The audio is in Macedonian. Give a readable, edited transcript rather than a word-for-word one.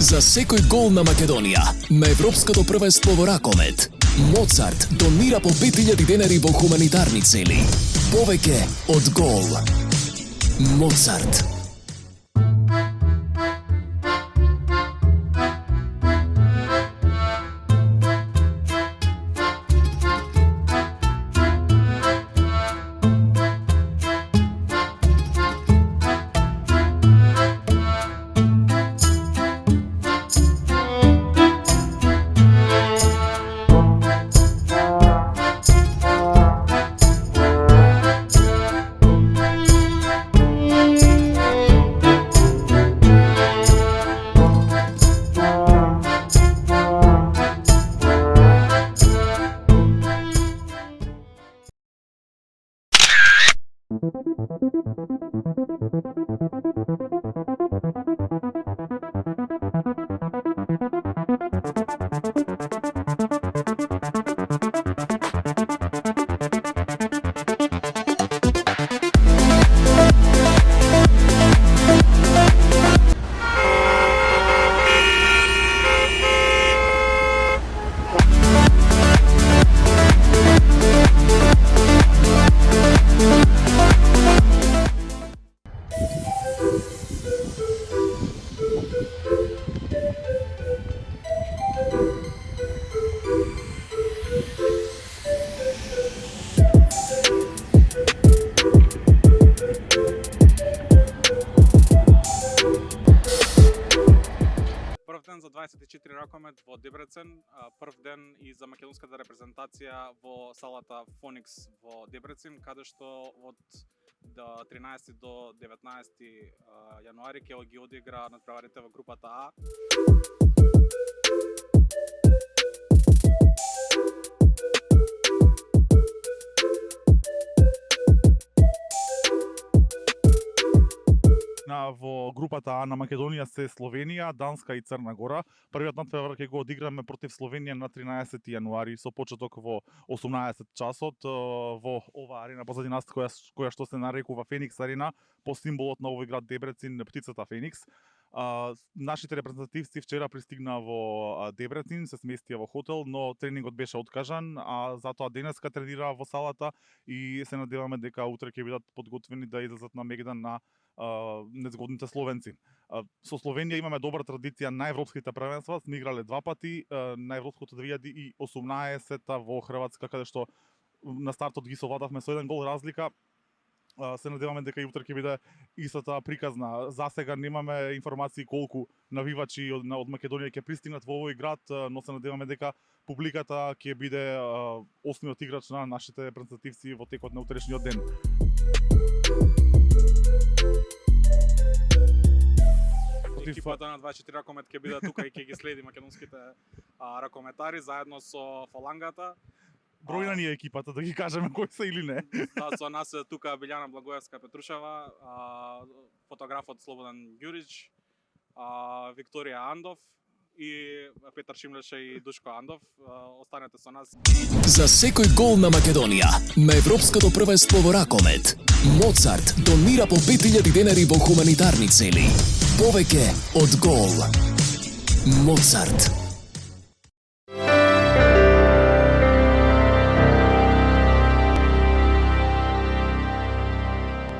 За секој гол на Македонија на Европското првенство во ракомет, Моцарт донира по 5000 денари во хуманитарни цели. Повеќе од гол. Моцарт. За 24 ракомет во Дебрецен, прв ден и за македонската репрезентација во салата Фоникс во Дебрецен, каде што од 13 до 19 јануари ќе ги одигра надпреварите во групата А. Во групата А на Македонија се Словенија, Данска и Црна Гора. Првиот надпревар ќе го одиграме против Словенија на 13 јануари со почеток во 18 часот во оваа арена позади нас која што се нарекува Феникс арена по символот на овој град Дебрецен, птицата Феникс. Нашите репрезентативци вчера пристигна во Дебрецен, се сместија во хотел, но тренингот беше откажан, а затоа денеска тренираа во салата и се надеваме дека утре ќе бидат подготвени да излезат на мегдан на незгодните словенци. Со Словенија имаме добра традиција на европските првенства, сме играле два пати, на европското 2018 во Хрватска, каде што на стартот ги совладавме со еден гол разлика. Се надеваме дека и утре ќе биде истата приказна. За сега немаме информации колку навивачи од Македонија ќе пристигнат во овој град, но се надеваме дека публиката ќе биде основниот играч на нашите репрезентативци во текот на утрешниот ден. Екипата на 24 ракомет ќе биде тука и ќе ги следи македонските ракометари заедно со фалангата. Бројна ни е екипата, да ги кажеме кои се или не. Да, со нас е тука Билјана Благоевска Петрушева, фотографот Слободан Ѓурич, Викторија Андов и Петар Шимлеше и Душко Андов. Останете со нас. За секој гол на Македонија на Европското првенство во ракомет, Моцарт донира по 5000 денари во хуманитарни цели. Повеќе од гол. Моцарт.